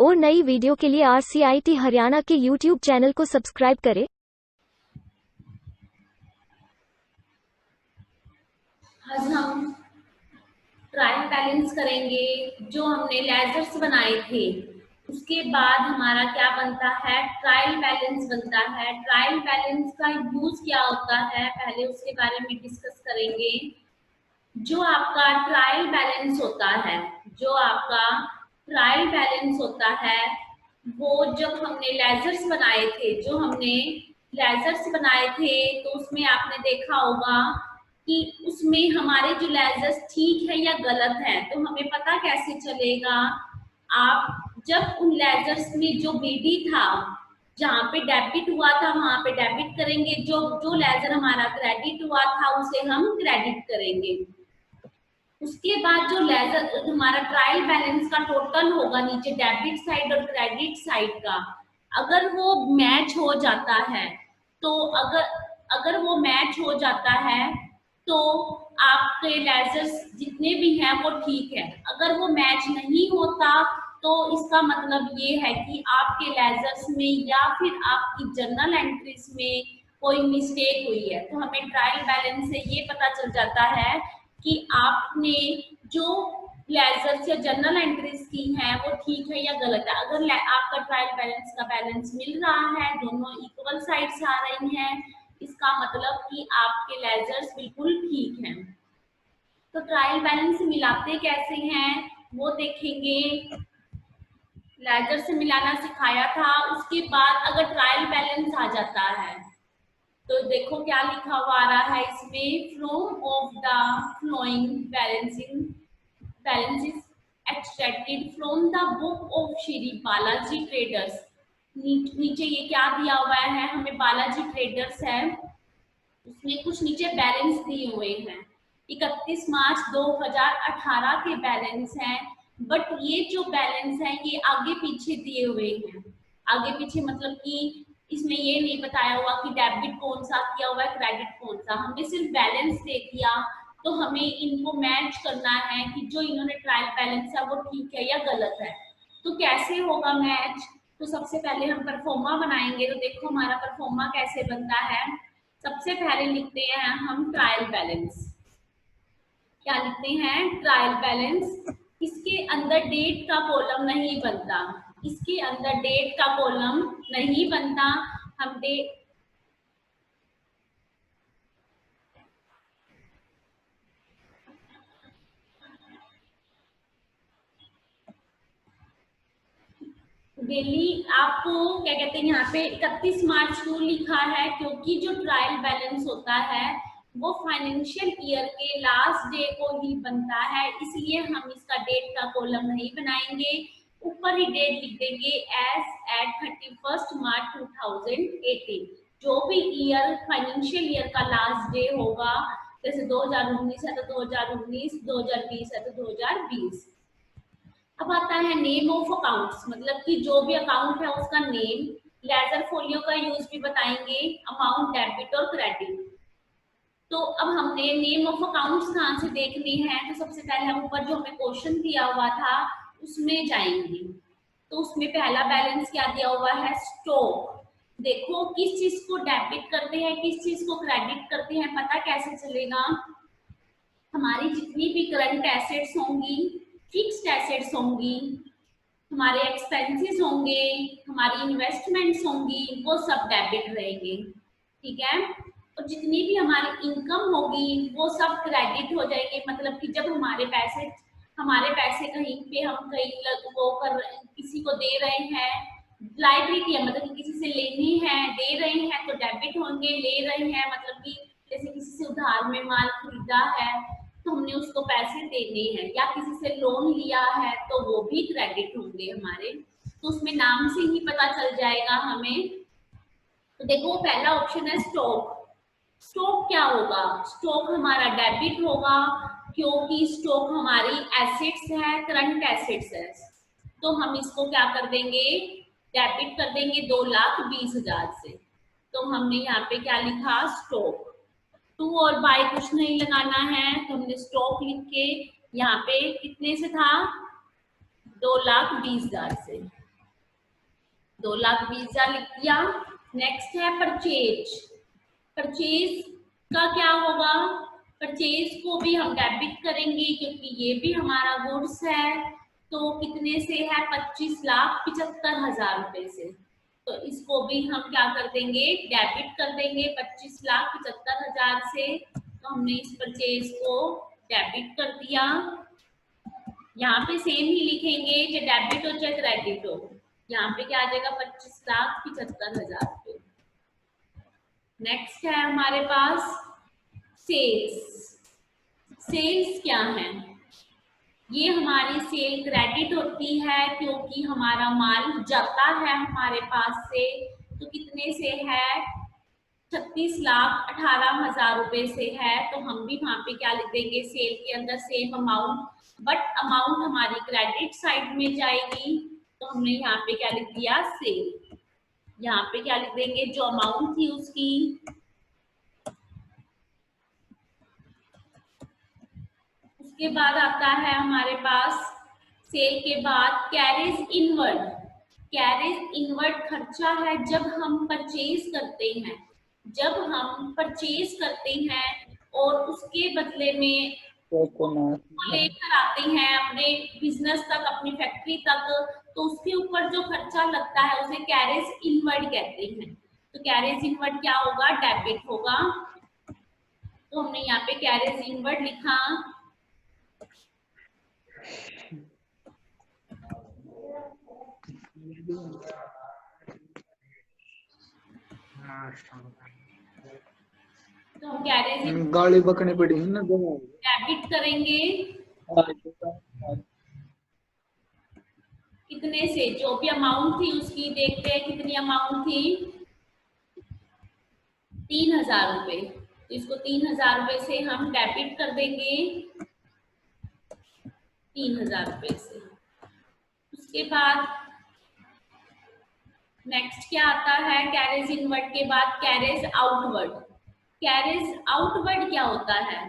और नई वीडियो के लिए RCIT हरियाणा के YouTube चैनल को सब्सक्राइब करें। आज हम ट्रायल बैलेंस करेंगे। जो हमने लेजर्स बनाए थे उसके बाद हमारा क्या बनता है, ट्रायल बैलेंस बनता है। ट्रायल बैलेंस का यूज क्या होता है, पहले उसके बारे में डिस्कस करेंगे। जो आपका ट्रायल बैलेंस होता है, जो आपका ट्रायल बैलेंस होता है वो जब हमने लेजर्स बनाए थे, जो हमने लेजर्स बनाए थे तो उसमें आपने देखा होगा कि उसमें हमारे जो लेजर्स ठीक है या गलत है, तो हमें पता कैसे चलेगा। आप जब उन लेजर्स में जो बीडी था, जहाँ पे डेबिट हुआ था वहां पे डेबिट करेंगे, जो जो लेजर हमारा क्रेडिट हुआ था उसे हम क्रेडिट करेंगे। उसके बाद जो लेजर हमारा ट्रायल बैलेंस का टोटल होगा नीचे डेबिट साइड और क्रेडिट साइड का, अगर वो मैच हो जाता है, तो अगर वो मैच हो जाता है तो आपके लेजर्स जितने भी हैं वो ठीक है। अगर वो मैच नहीं होता तो इसका मतलब ये है कि आपके लेजर्स में या फिर आपकी जर्नल एंट्रीज में कोई मिस्टेक हुई है। तो हमें ट्रायल बैलेंस से ये पता चल जाता है कि आपने जो लेजर्स या जर्नल एंट्रीज की हैं वो ठीक है या गलत है। अगर आपका ट्रायल बैलेंस का बैलेंस मिल रहा है, दोनों इक्वल साइड से आ रही हैं, इसका मतलब कि आपके लेजर्स बिल्कुल ठीक हैं। तो ट्रायल बैलेंस मिलाते कैसे हैं वो देखेंगे। लेजर से मिलाना सिखाया था, उसके बाद अगर ट्रायल बैलेंस आ जाता है तो देखो क्या लिखा हुआ आ रहा है इसमें, from of the flowing balances extracted from the book of Shri Balaji traders. नीचे ये क्या दिया हुआ है, हमें बालाजी ट्रेडर्स है, उसमें कुछ नीचे बैलेंस दिए हुए हैं। 31 मार्च 2018 के बैलेंस हैं, बट ये जो बैलेंस है ये आगे पीछे दिए हुए हैं। आगे पीछे मतलब कि इसमें ये नहीं बताया हुआ कि डेबिट कौन सा किया हुआ है, क्रेडिट कौन सा, हमने सिर्फ बैलेंस दे दिया। तो हमें इनको मैच करना है कि जो इन्होंने ट्रायल बैलेंस है वो ठीक है या गलत है। तो कैसे होगा मैच, तो सबसे पहले हम परफॉर्मा बनाएंगे। तो देखो हमारा परफॉर्मा कैसे बनता है। सबसे पहले लिखते हैं हम ट्रायल बैलेंस। क्या लिखते हैं, ट्रायल बैलेंस। इसके अंदर डेट का कॉलम नहीं बनता, इसके अंदर डेट का कॉलम नहीं बनता। हम डेट डेली आपको क्या कहते हैं, यहाँ पे 31 मार्च को लिखा है क्योंकि जो ट्रायल बैलेंस होता है वो फाइनेंशियल ईयर के लास्ट डे को ही बनता है, इसलिए हम इसका डेट का कॉलम नहीं बनाएंगे, ऊपर ही डेट लिख देंगे एज एट 31 मार्च 2018। जो भी ईयर फाइनेंशियल ईयर का लास्ट डे होगा, जैसे 2019 है तो 2019, 2020 है तो 2020। अब आता है नेम ऑफ अकाउंट्स, मतलब कि जो भी अकाउंट है उसका नेम। लेजर फोलियो का यूज भी बताएंगे, अमाउंट डेबिट और क्रेडिट। तो अब हमने नेम ऑफ अकाउंट्स कहाँ से देखने हैं, तो सबसे पहले हम ऊपर जो हमें क्वेश्चन दिया हुआ था उसमें जाएंगे। तो उसमें पहला बैलेंस क्या दिया हुआ है, स्टॉक। देखो किस चीज को डेबिट करते हैं किस चीज को क्रेडिट करते हैं पता कैसे चलेगा। हमारी जितनी भी करंट एसेट्स होंगी, फिक्स्ड एसेट्स होंगी, हमारे एक्सपेंसेस होंगे, हमारी इन्वेस्टमेंट्स होंगी, वो सब डेबिट रहेंगे, ठीक है। और जितनी भी हमारी इनकम होगी वो सब क्रेडिट हो जाएंगे। मतलब कि जब हमारे पैसे कहीं पे हम कहीं वो कर किसी को दे रहे हैं, लाइबिलिटी है मतलब कि किसी से लेनी है, दे रहे हैं तो डेबिट होंगे, ले रहे हैं मतलब कि जैसे किसी से उधार में माल खरीदा है तो हमने उसको पैसे देने हैं, या किसी से लोन लिया है तो वो भी क्रेडिट होंगे हमारे। तो उसमें नाम से ही पता चल जाएगा हमें। तो देखो पहला ऑप्शन है स्टॉक। स्टॉक क्या होगा, स्टॉक हमारा डेबिट होगा क्योंकि स्टॉक हमारी एसेट्स है, करंट एसेट्स है। तो हम इसको क्या कर देंगे, डेबिट कर देंगे 2,20,000 से। तो हमने यहाँ पे क्या लिखा, स्टॉक। टू और बाय कुछ नहीं लगाना है तो हमने स्टॉक लिख के यहाँ पे कितने से था, 2,20,000 से। 2,20,000 लिख दिया। नेक्स्ट है परचेज। परचेज का क्या होगा, परचेज को भी हम डेबिट करेंगे क्योंकि ये भी हमारा गुड्स है। तो कितने से है, 25,75,000 रुपए से। तो इसको भी हम क्या कर देंगे, डेबिट कर देंगे 25,75,000 से। तो हमने इस परचेज को डेबिट कर दिया। यहाँ पे सेम ही लिखेंगे, चाहे डेबिट हो चाहे क्रेडिट हो। यहाँ पे क्या आ जाएगा, 25,75,000 रुपए। नेक्स्ट है हमारे पास सेल्स। सेल्स क्या है, ये हमारी सेल क्रेडिट होती है क्योंकि हमारा माल जाता है हमारे पास से। तो कितने से है, 36,18,000 रुपए से है। तो हम भी वहां पे क्या लिख देंगे, सेल के अंदर सेम अमाउंट, बट अमाउंट हमारी क्रेडिट साइड में जाएगी। तो हमने यहाँ पे क्या लिख दिया, सेल। यहाँ पे क्या लिख देंगे, जो अमाउंट थी उसकी। उसके बाद आता है हमारे पास सेल के बाद कैरेज इनवर्ड। कैरेज इनवर्ड खर्चा है जब हम परचेज करते हैं। जब हम परचेज करते हैं और उसके बदले में लेकर आते हैं अपने बिजनेस तक, अपनी फैक्ट्री तक, तो उसके ऊपर जो खर्चा लगता है उसे कैरेज इनवर्ड कहते हैं। तो कैरेज इनवर्ड क्या होगा, डेबिट होगा। तो हमने यहाँ पे कैरेज इनवर्ड लिखा। तो हम कैरेज गाली बकनी पड़ी है ना, डेबिट करेंगे कितने से, जो भी अमाउंट थी उसकी। देखते हैं कितनी अमाउंट थी, 3,000 रुपए। तो इसको 3,000 रुपए से हम डेबिट कर देंगे, 3,000 रुपए से। उसके बाद नेक्स्ट क्या आता है, कैरेज इनवर्ड के बाद कैरेज आउटवर्ड। कैरेज आउटवर्ड क्या होता है,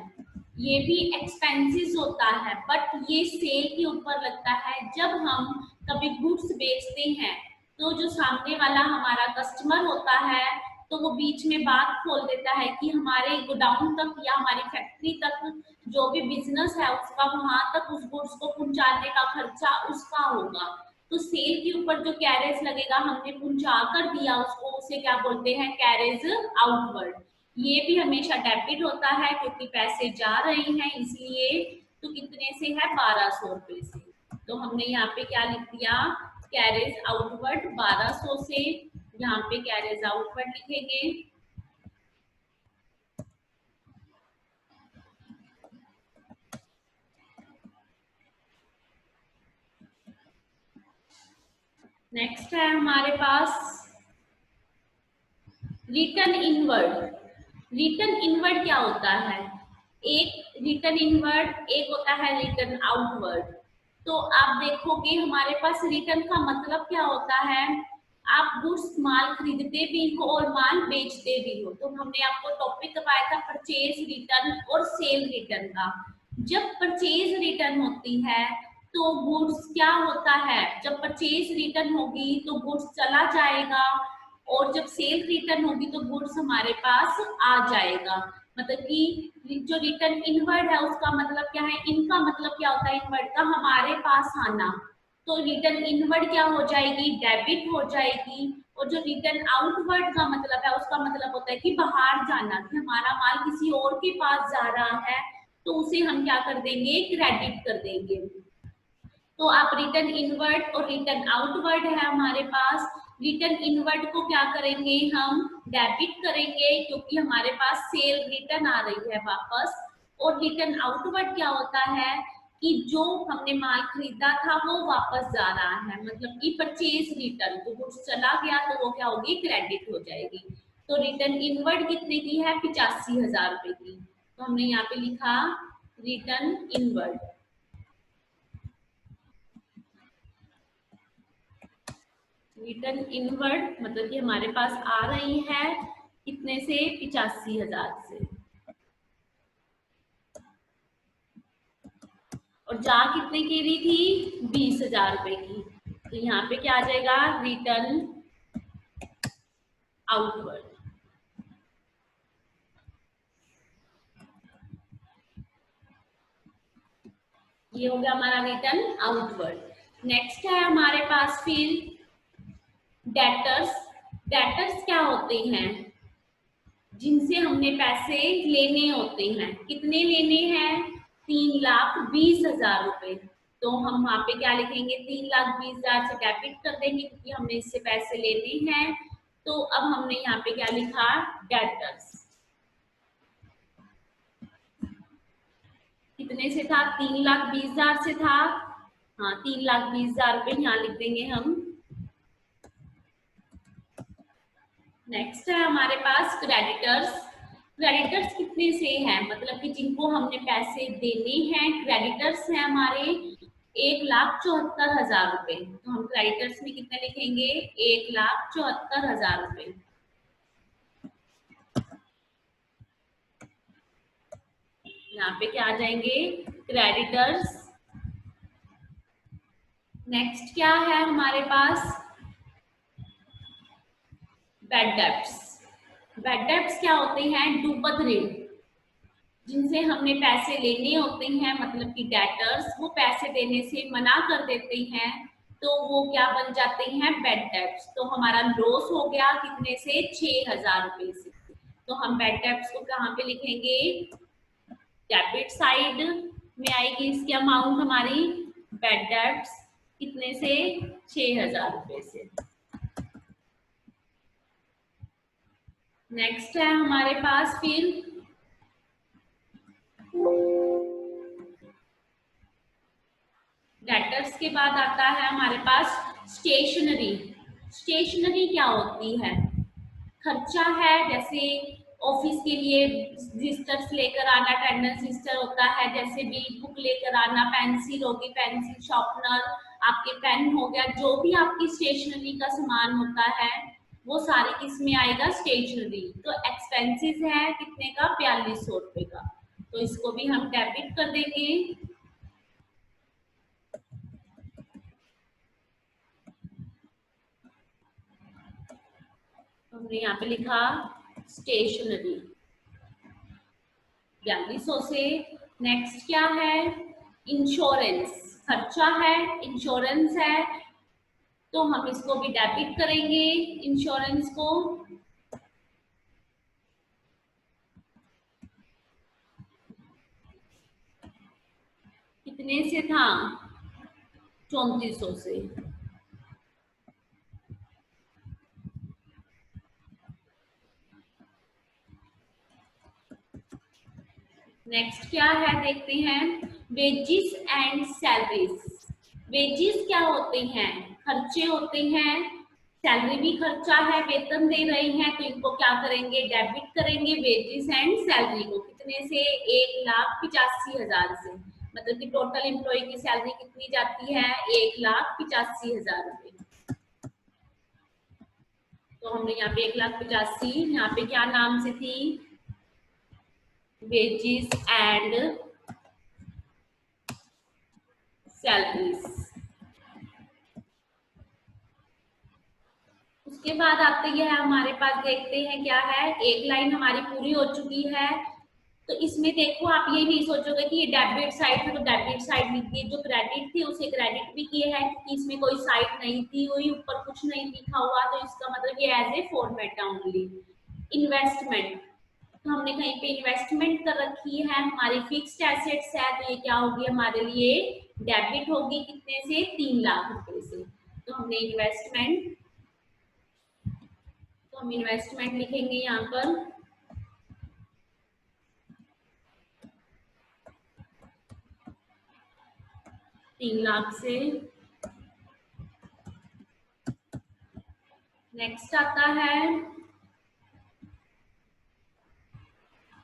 ये भी एक्सपेंसेस होता है, बट ये सेल के ऊपर लगता है। जब हम कभी गुड्स बेचते हैं तो जो सामने वाला हमारा कस्टमर होता है, तो वो बीच में बात खोल देता है कि हमारे गोडाउन तक या हमारी फैक्ट्री तक जो भी बिजनेस है उसका, वहां तक उस गुड्स को पहुंचाने का खर्चा उसका होगा। तो सेल के ऊपर जो कैरेज लगेगा, हमने पहुंचा कर दिया उसको, उसे क्या बोलते हैं, कैरेज आउटवर्ड। ये भी हमेशा डेबिट होता है क्योंकि पैसे जा रहे हैं इसलिए। तो कितने से है, 1,200 रुपए से। तो हमने यहाँ पे क्या लिख दिया, कैरेज आउटवर्ड 1,200 से। यहाँ पे कैरेज आउटवर्ड लिखेंगे। नेक्स्ट है हमारे पास रिटर्न इनवर्ड। रिटर्न इनवर्ड क्या होता है, एक रिटर्न इनवर्ड, एक होता है रिटर्न आउटवर्ड। तो आप देखोगे हमारे पास रिटर्न का मतलब क्या होता है, आप गुड्स माल खरीदते भी हो और माल बेचते भी हो। तो हमने आपको टॉपिक बताया था परचेज रिटर्न और सेल रिटर्न का। जब परचेज रिटर्न होती है तो गुड्स क्या होता है, जब परचेज रिटर्न होगी तो गुड्स चला जाएगा, और जब सेल रिटर्न होगी तो गुड्स हमारे पास आ जाएगा। मतलब कि जो रिटर्न इनवर्ड है उसका मतलब क्या है, इनका मतलब क्या होता है, इनवर्ड का हमारे पास आना। तो रिटर्न इनवर्ड क्या हो जाएगी, डेबिट हो जाएगी। और जो रिटर्न आउटवर्ड का मतलब है उसका मतलब होता है कि बाहर जाना, कि हमारा माल किसी और के पास जा रहा है तो उसे हम क्या कर देंगे, क्रेडिट कर देंगे। तो आप रिटर्न इनवर्ड और रिटर्न आउटवर्ड है हमारे पास। रिटर्न इनवर्ड को क्या करेंगे, हम डेबिट करेंगे क्योंकि हमारे पास सेल रिटर्न आ रही है वापस। और रिटर्न आउटवर्ड क्या होता है कि जो हमने माल खरीदा था वो वापस जा रहा है, मतलब कि परचेज रिटर्न, तो गुड्स चला गया तो वो क्या होगी, क्रेडिट हो जाएगी। तो रिटर्न इनवर्ड कितने की है, 85,000 रुपए की। तो हमने यहाँ पे लिखा रिटर्न इनवर्ड। रिटर्न इनवर्ड मतलब कि हमारे पास आ रही है कितने से, 85,000 से, और जा कितने की रही थी, 20,000 रुपए की। तो यहाँ पे क्या आ जाएगा, रिटर्न आउटवर्ड। ये हो गया हमारा रिटर्न आउटवर्ड। नेक्स्ट है हमारे पास फिर डेटर्स। डेटर्स क्या होते हैं? जिनसे हमने पैसे लेने होते हैं। कितने लेने हैं? 3,20,000 रुपए। तो हम वहां पे क्या लिखेंगे? 3,20,000 से डेबिट कर देंगे क्योंकि हमने इससे पैसे लेने हैं। तो अब हमने यहाँ पे क्या लिखा? डेटर्स। कितने से था? 3,20,000 से था। हाँ, 3,20,000 रुपए यहाँ लिख देंगे हम। नेक्स्ट है हमारे पास क्रेडिटर्स। क्रेडिटर्स कितने से हैं? मतलब कि जिनको हमने पैसे देने हैं। क्रेडिटर्स हैं हमारे 1,74,000 रुपए। तो हम क्रेडिटर्स में कितने लिखेंगे? 1,74,000 रुपए। यहाँ पे क्या आ जाएंगे? क्रेडिटर्स। नेक्स्ट क्या है हमारे पास? Bad debts. बैड डेब्ट्स क्या होते हैं? डूबत ऋण। जिनसे हमने पैसे लेने होते हैं, मतलब कि डेटर्स, वो पैसे देने से मना कर देते हैं, तो वो क्या बन जाते हैं? Bad debts. तो हमारा लॉस हो गया कितने से? 6,000 रुपए से। तो हम बैड डेब्ट्स को कहाँ पे लिखेंगे? डेबिट साइड में आएगी इसकी अमाउंट हमारी। बैड डेब्ट्स कितने से? 6,000 रुपए से। नेक्स्ट है हमारे पास फिर डेटर्स के बाद आता है हमारे पास स्टेशनरी। स्टेशनरी क्या होती है? खर्चा है, जैसे ऑफिस के लिए रजिस्टर्स लेकर आना, अटेंडेंस रजिस्टर होता है, जैसे भी बुक लेकर आना, पेंसिल होगी, पेंसिल शार्पनर, आपके पेन हो गया, जो भी आपकी स्टेशनरी का सामान होता है वो सारे किस में आएगा? स्टेशनरी। तो एक्सपेंसेस है कितने का? 4,200 रुपए का। तो इसको भी हम डेबिट कर देंगे। हमने यहाँ पे लिखा स्टेशनरी 4,200 से। नेक्स्ट क्या है? इंश्योरेंस। खर्चा है, इंश्योरेंस है, तो हम इसको भी डेबिट करेंगे, इंश्योरेंस को। कितने से था? 3,400 से। नेक्स्ट क्या है देखते हैं? Wages and salaries. वेजिस क्या होते हैं? खर्चे होते हैं। सैलरी भी खर्चा है, वेतन दे रहे हैं, तो इनको क्या करेंगे? डेबिट करेंगे वेजिस एंड सैलरी को। कितने से? 1,85,000 से। मतलब कि टोटल एम्प्लॉय की सैलरी कितनी जाती है? 1,85,000 रुपए। तो हमने यहाँ पे 1,85,000, यहाँ पे क्या नाम से थी? Wages and salaries. उसके बाद आते है हमारे पास, देखते हैं क्या है। एक लाइन हमारी पूरी हो चुकी है। तो इसमें देखो, आप ये नहीं सोचोगे कि ये डेबिट साइड है तो डेबिट साइड लिख दिए, जो क्रेडिट थी उसे क्रेडिट भी किए हैं क्योंकि इसमें कोई साइड नहीं थी हुई, ऊपर कुछ नहीं लिखा हुआ, तो इसका मतलब ये एज ए फॉर्मेट है ओनली। इन्वेस्टमेंट, तो हमने कहीं पे इन्वेस्टमेंट कर रखी है, हमारी फिक्स्ड एसेट्स है, तो ये क्या होगी हमारे लिए? डेबिट होगी। कितने से? 3,00,000 रुपए से। तो हमने इन्वेस्टमेंट, तो हम इन्वेस्टमेंट लिखेंगे यहाँ पर। तीन लाख से। नेक्स्ट आता है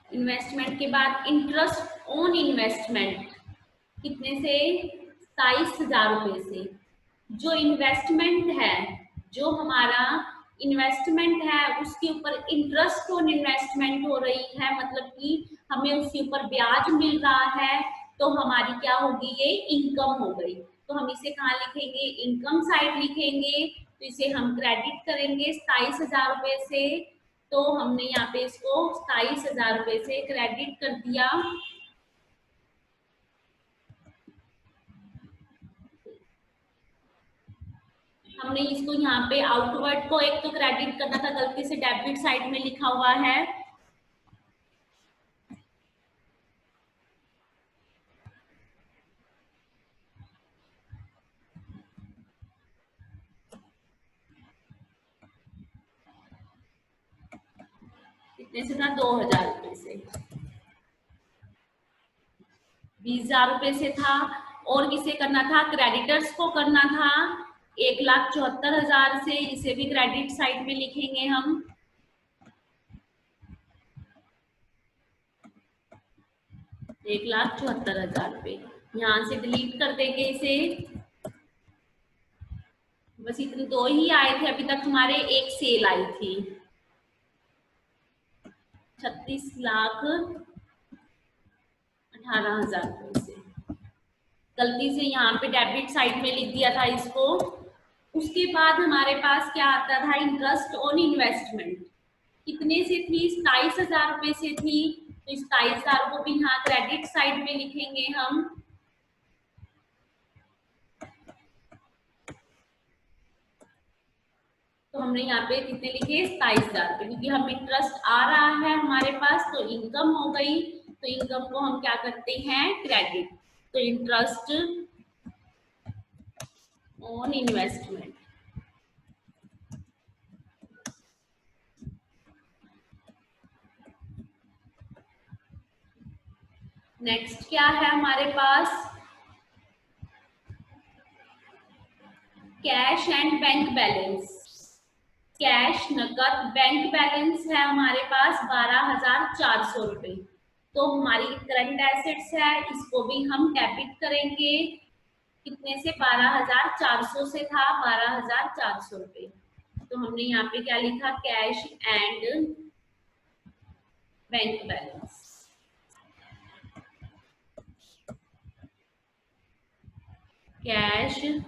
इन्वेस्टमेंट के बाद इंटरेस्ट ऑन इन्वेस्टमेंट। कितने से? 27,000 रुपए से। जो इन्वेस्टमेंट है, जो हमारा इन्वेस्टमेंट है उसके ऊपर इंटरेस्ट ऑन इन्वेस्टमेंट हो रही है, मतलब कि हमें उसके ऊपर ब्याज मिल रहा है, तो हमारी क्या होगी? ये इनकम हो गई। तो हम इसे कहाँ लिखेंगे? इनकम साइड लिखेंगे। तो इसे हम क्रेडिट करेंगे 27,000 रुपए से। तो हमने यहाँ पे इसको 27,000 रुपए से क्रेडिट कर दिया। हमने इसको यहाँ पे आउटवर्ड को एक तो क्रेडिट करना था, गलती से डेबिट साइड में लिखा हुआ है। कितने से था? 2,000 रुपए से। 20,000 रुपए से था। और किसे करना था? क्रेडिटर्स को करना था 1,74,000 से। इसे भी क्रेडिट साइड में लिखेंगे हम। एक 1,74,000 रुपए यहाँ से डिलीट कर देंगे इसे। बस इतने दो ही आए थे अभी तक हमारे। एक सेल आई थी 36,18,000 रुपए से। गलती से यहाँ पे डेबिट साइड में लिख दिया था इसको। उसके बाद हमारे पास क्या आता था? Interest on investment. कितने से थी? 27,000 रुपए से थी। तो 27,000 को भी यहाँ क्रेडिट साइड में लिखेंगे हम। तो हमने यहाँ पे कितने लिखे? 27,000 रुपए, क्योंकि हम इंटरेस्ट आ रहा है हमारे पास तो इनकम हो गई। तो इनकम को हम क्या करते हैं? क्रेडिट। तो इंटरेस्ट ऑन इन्वेस्टमेंट। नेक्स्ट क्या है हमारे पास? Cash and bank balance. Cash नकद बैंक बैलेंस है हमारे पास 12,400 रुपए। तो हमारी करंट एसेट्स है, इसको भी हम डेबिट करेंगे। कितने से? 12,400 से था 12,400 रुपए। तो हमने यहाँ पे क्या लिखा? Cash and bank balance. Cash and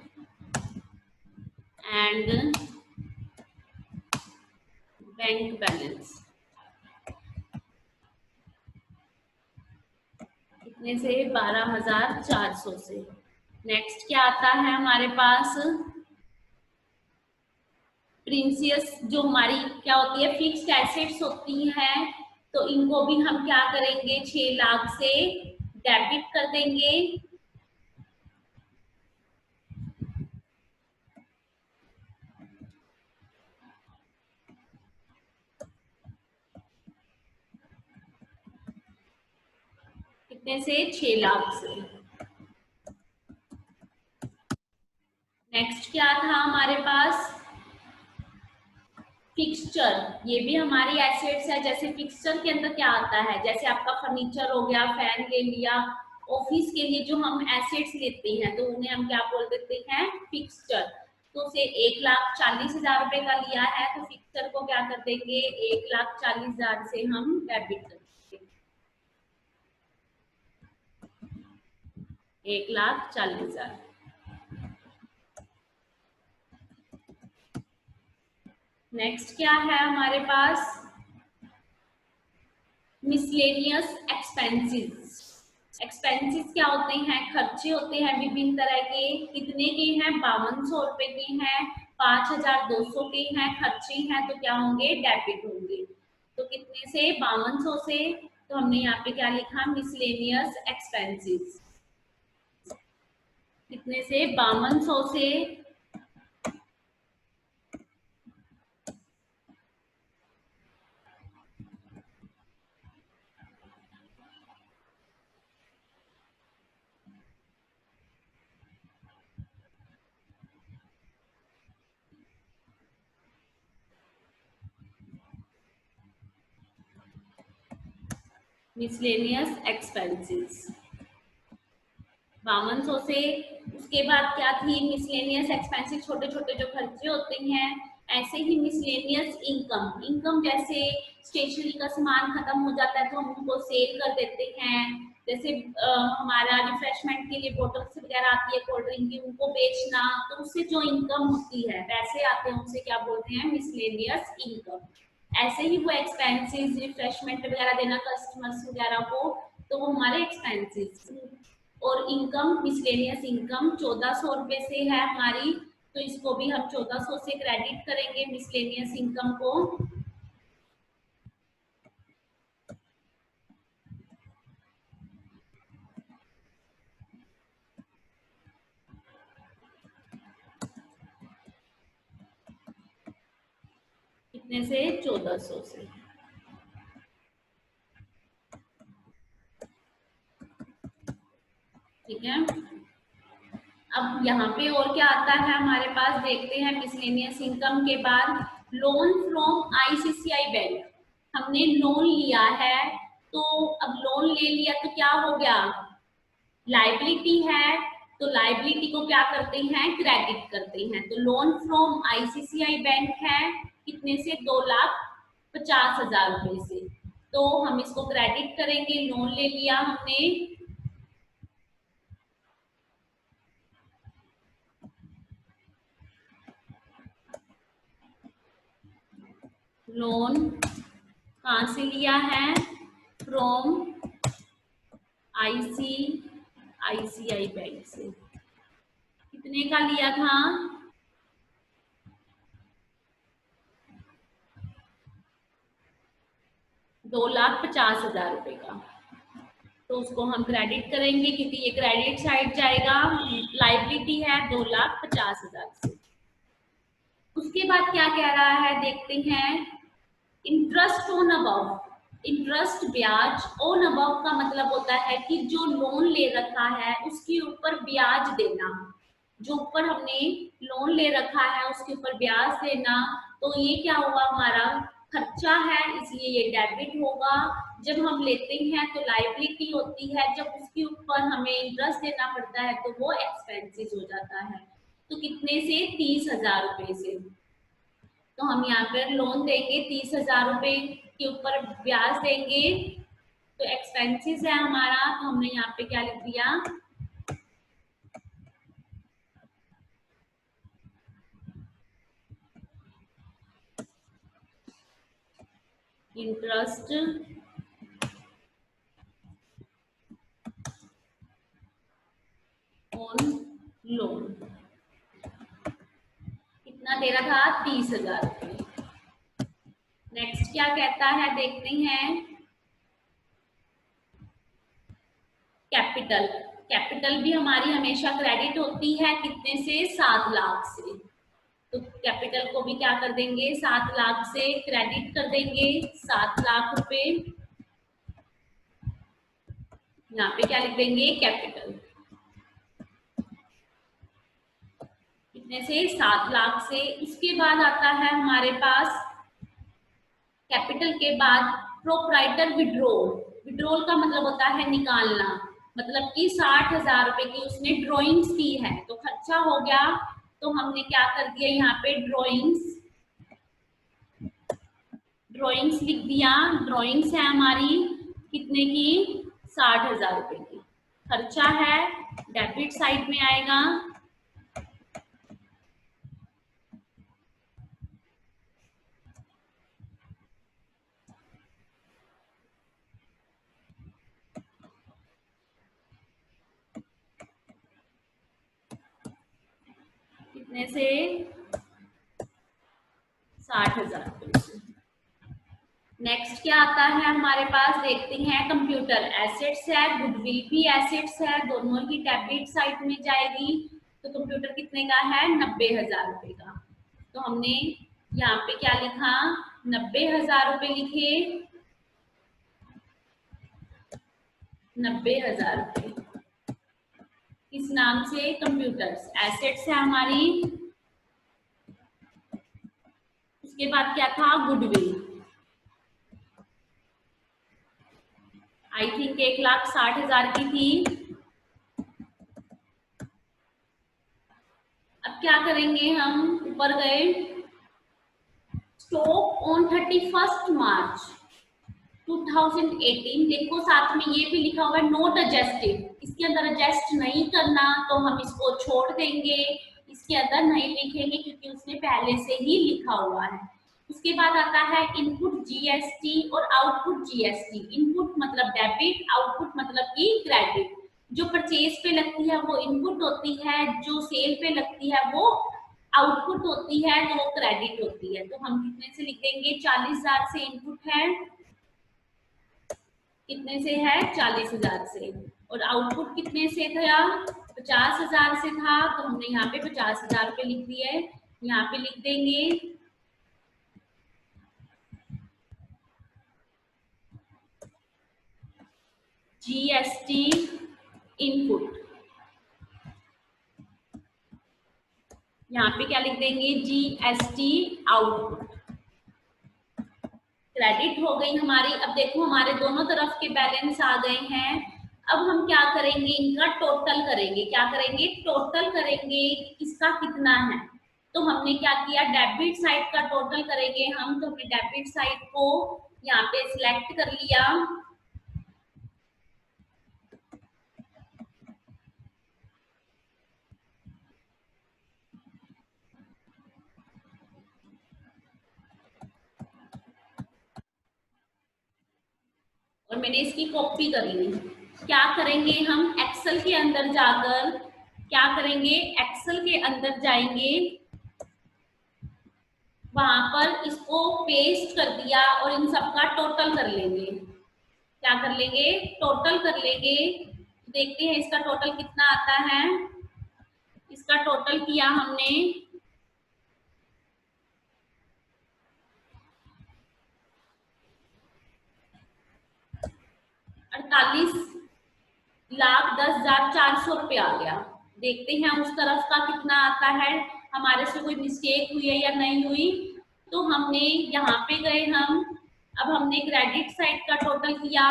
bank balance कितने से? 12,400 से। नेक्स्ट क्या आता है हमारे पास? प्रिंसियस, जो हमारी क्या होती है? फिक्स्ड एसेट्स होती हैं। तो इनको भी हम क्या करेंगे? 6 लाख से डेबिट कर देंगे। कितने से? 6 लाख से। नेक्स्ट क्या था हमारे पास? फिक्सचर। ये भी हमारी एसेट्स है। जैसे फिक्सचर के अंदर क्या आता है? जैसे आपका फर्नीचर हो गया, फैन ले लिया। ऑफिस के लिए जो हम एसेट्स लेते हैं तो उन्हें हम क्या बोल देते हैं? फिक्सचर। तो उसे 1,40,000 रुपए का लिया है तो फिक्सचर को क्या कर देंगे? 1,40,000 से हम डेबिट कर देंगे। 1,40,000। नेक्स्ट क्या है हमारे पास? Miscellaneous expenses. एक्सपेंसेस क्या होते हैं? खर्चे होते हैं विभिन्न तरह के। कितने के हैं? 5,200 रुपए के हैं। 5,200 के हैं खर्चे हैं तो क्या होंगे? डेबिट होंगे। तो कितने से? 5,200 से। तो हमने यहाँ पे क्या लिखा? Miscellaneous expenses. कितने से? 5,200 से। मिसलेनियस एक्सपेंसेस 5,200 से। उसके बाद क्या थी? मिसलेनियस एक्सपेंसेस छोटे छोटे जो खर्चे होते हैं। ऐसे ही मिसलेनियस इनकम। इनकम जैसे स्टेशनरी का सामान खत्म हो जाता है तो हम उनको सेल कर देते हैं। जैसे हमारा रिफ्रेशमेंट के लिए बोटल्स वगैरह आती है कोल्ड ड्रिंक की, उनको बेचना, तो उससे जो इनकम होती है, पैसे आते हैं, उसे क्या बोलते हैं, मिसलेनियस इनकम। ऐसे ही वो एक्सपेंसेस, रिफ्रेशमेंट वगैरह देना कस्टमर्स वगैरह को, तो वो हमारे एक्सपेंसेस। और इनकम, मिसलेनियस इनकम 1400 रुपए से है हमारी, तो इसको भी हम 1400 से क्रेडिट करेंगे मिसलेनियस इनकम को। कितने से, 1400 से। ठीक है, अब यहाँ पे और क्या आता है हमारे पास, देखते हैं। मिसलेनियस इनकम के बाद लोन फ्रॉम आईसीसीआई बैंक, हमने लोन लिया है, तो अब लोन ले लिया तो क्या हो गया, लाइबिलिटी है, तो लाइबिलिटी को क्या करते हैं, क्रेडिट करते हैं। तो लोन फ्रॉम आईसीसीआई बैंक है, कितने से, 2,50,000 रुपए से, तो हम इसको क्रेडिट करेंगे, लोन ले लिया हमने। लोन कहाँ से लिया है, फ्रॉम आईसीआईसीआई बैंक से, कितने का लिया था, 2,50,000 रुपए का, तो उसको हम क्रेडिट करेंगे क्योंकि ये क्रेडिट साइड जाएगा, लाइबिलिटी है 2,50,000 से। उसके बाद क्या कह रहा है, देखते हैं। इंटरेस्ट ऑन अबव, इंटरेस्ट ब्याज ऑन अबव का मतलब होता है कि जो लोन ले रखा है उसके ऊपर ब्याज देना, जो ऊपर हमने लोन ले रखा है उसके ऊपर ब्याज देना। तो ये क्या हुआ, हमारा खर्चा है, इसलिए ये डेबिट होगा। जब हम लेते हैं तो लाइबिलिटी होती है, जब उसके ऊपर हमें इंटरेस्ट देना पड़ता है तो वो एक्सपेंसेस हो जाता है। तो कितने से, 30,000 रुपए से। तो हम यहाँ पर लोन देंगे 30,000 रुपए के ऊपर ब्याज देंगे, तो एक्सपेंसेस है हमारा, तो हमने यहाँ पे क्या लिख दिया, इंटरेस्ट ऑन लोन, कितना दे रहा था, 30,000 रुपए। नेक्स्ट क्या कहता है, देखते हैं। कैपिटल, कैपिटल भी हमारी हमेशा क्रेडिट होती है, कितने से, 7 लाख से। तो कैपिटल को भी क्या कर देंगे, 7 लाख से क्रेडिट कर देंगे, 7 लाख रुपए। यहाँ पे क्या लिख देंगे, कैपिटल, कितने से, 7 लाख से। उसके बाद आता है हमारे पास, कैपिटल के बाद प्रोप्राइटर विड्रोल, विड्रोल का मतलब होता है निकालना, मतलब कि 60,000 रुपए की उसने ड्रॉइंग्स की है, तो खर्चा हो गया, तो हमने क्या कर दिया यहाँ पे, ड्रॉइंग्स, ड्रॉइंग्स लिख दिया। ड्रॉइंग्स है हमारी कितने की, 60,000 रुपए की, खर्चा है, डेबिट साइड में आएगा। कितने से, 60,000 रुपए से। नेक्स्ट क्या आता है हमारे पास, देखते हैं। कंप्यूटर एसेट्स है, गुडविल भी एसेट्स है, दोनों ही डेबिट साइड में जाएगी। तो कंप्यूटर कितने का है, 90,000 रुपए का। तो हमने यहाँ पे क्या लिखा, 90,000 रुपए लिखे, 90,000 रुपए किस नाम से, कंप्यूटर्स, एसेट्स है हमारी। उसके बाद क्या था, गुडविल, आई थिंक 1,60,000 की थी। अब क्या करेंगे, हम ऊपर गए, स्टॉक ऑन 31 मार्च 2018 देखो, साथ में ये भी लिखा हुआ है नोट एडजस्टेड, इसके अंदर एडजस्ट नहीं करना तो हम इसको छोड़ देंगे, इसके अंदर नहीं लिखेंगे क्योंकि उसने पहले से ही लिखा हुआ है। उसके बाद आता है इनपुट जीएसटी और आउटपुट जीएसटी। इनपुट मतलब डेबिट, आउटपुट मतलब की क्रेडिट। जो परचेज पे लगती है वो इनपुट होती है, जो सेल पे लगती है वो आउटपुट होती है, तो वो क्रेडिट होती है। तो हम कितने से लिख देंगे, 40,000 से इनपुट है, कितने से है, 40,000 से, और आउटपुट कितने से था, 50,000 से था, तो हमने यहाँ पे 50,000 पे लिख दिया है। यहाँ पे लिख देंगे जीएसटी इनपुट, यहाँ पे क्या लिख देंगे, जीएसटी आउटपुट। क्रेडिट हो गई हमारी। अब देखो हमारे दोनों तरफ के बैलेंस आ गए हैं। अब हम क्या करेंगे, इनका टोटल करेंगे। क्या करेंगे, टोटल करेंगे, इसका कितना है। तो हमने क्या किया, डेबिट साइड का टोटल करेंगे हम। तो हमने डेबिट साइड को यहाँ पे सिलेक्ट कर लिया, और मैंने इसकी कॉपी कर ली। क्या करेंगे हम, एक्सेल के अंदर जाकर क्या करेंगे, एक्सेल के अंदर जाएंगे, वहां पर इसको पेस्ट कर दिया और इन सबका टोटल कर लेंगे। क्या कर लेंगे, टोटल कर लेंगे। देखते हैं इसका टोटल कितना आता है। इसका टोटल किया हमने 48,10,400 रुपये आ गया। देखते हैं उस तरफ का कितना आता है, हमारे से कोई मिस्टेक हुई है या नहीं हुई। तो हमने यहाँ पे गए हम, अब हमने क्रेडिट साइड का टोटल किया,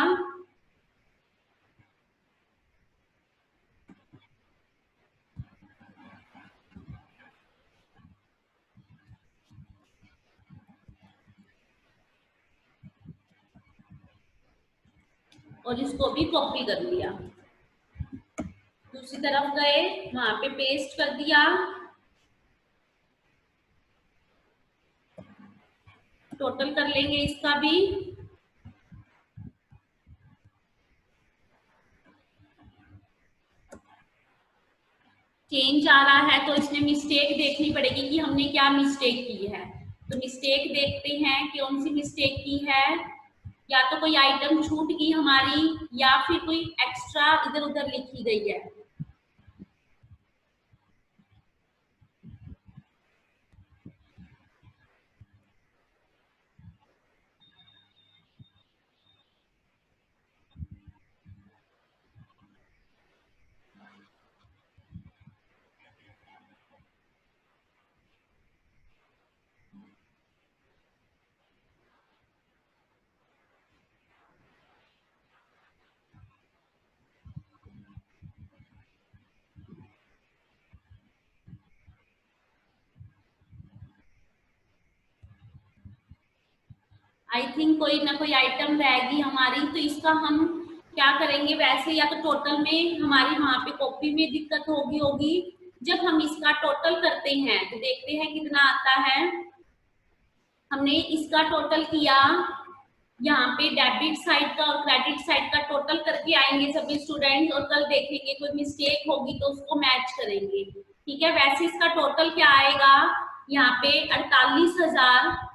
और इसको भी कॉपी कर लिया। दूसरी तरफ गए, वहां पे पेस्ट कर दिया, टोटल कर लेंगे इसका भी। चेंज आ रहा है तो इसमें मिस्टेक देखनी पड़ेगी कि हमने क्या मिस्टेक की है। तो मिस्टेक देखते हैं कौन सी मिस्टेक की है। या तो कोई आइटम छूट गई हमारी, या फिर कोई एक्स्ट्रा इधर उधर लिखी गई है। आई थिंक कोई ना कोई आइटम रहेगी हमारी, तो इसका हम क्या करेंगे, वैसे या तो टोटल में हमारी वहां पे कॉपी में दिक्कत होगी। जब हम इसका टोटल करते हैं तो देखते हैं कितना आता है। हमने इसका टोटल किया, यहाँ पे डेबिट साइड का और क्रेडिट साइड का टोटल करके आएंगे सभी स्टूडेंट, और कल देखेंगे कोई मिस्टेक होगी तो उसको मैच करेंगे। ठीक है, वैसे इसका टोटल क्या आएगा, यहाँ पे 48,000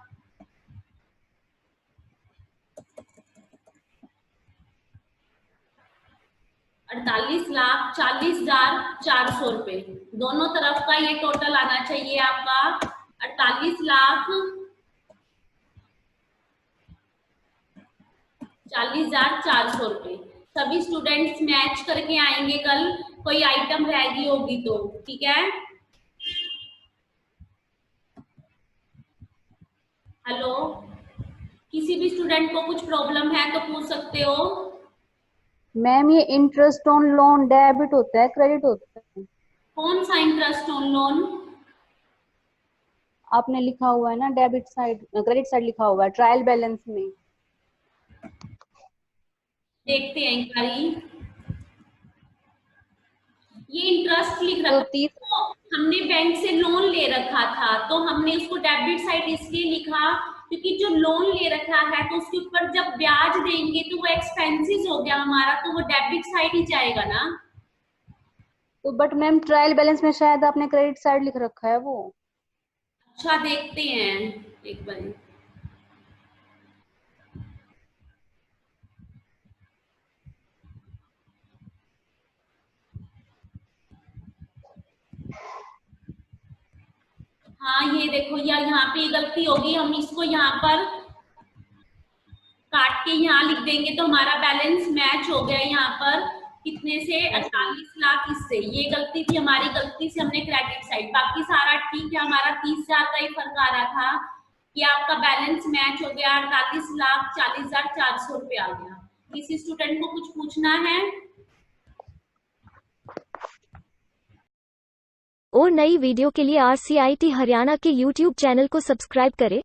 48,40,400 रुपए, दोनों तरफ का ये टोटल आना चाहिए आपका 48,40,400 रुपए। सभी स्टूडेंट्स मैच करके आएंगे कल, कोई आइटम रह गई होगी तो। ठीक है, हेलो, किसी भी स्टूडेंट को कुछ प्रॉब्लम है तो पूछ सकते हो। मैम ये इंटरेस्ट ऑन लोन डेबिट होता है क्रेडिट होता है? कौन सा इंटरेस्ट ऑन लोन, आपने लिखा हुआ है ना डेबिट साइड क्रेडिट साइड लिखा हुआ है ट्रायल बैलेंस में। देखते हैं इंक्वायरी। ये इंटरेस्ट लिख तो रखा है, 30 तो हमने बैंक से लोन ले रखा था, तो हमने उसको डेबिट साइड इसलिए लिखा क्योंकि जो लोन ले रखा है तो उसके ऊपर जब ब्याज देंगे तो वो एक्सपेंसेस हो गया हमारा, तो वो डेबिट साइड ही जाएगा ना। तो बट मैम ट्रायल बैलेंस में शायद आपने क्रेडिट साइड लिख रखा है वो। अच्छा देखते हैं एक बार। हाँ ये देखो, यहाँ पे गलती होगी, हम इसको यहाँ पर काट के यहाँ लिख देंगे तो हमारा बैलेंस मैच हो गया यहाँ पर कितने से, 48 लाख इससे। ये गलती थी हमारी, गलती से हमने क्रेडिट साइड, बाकी सारा ठीक है, हमारा 30,000 का ही फर्क आ रहा था कि आपका बैलेंस मैच हो गया, 48,40,400 रुपये आ गया। किसी स्टूडेंट को कुछ पूछना है? और नई वीडियो के लिए RCIT हरियाणा के YouTube चैनल को सब्सक्राइब करें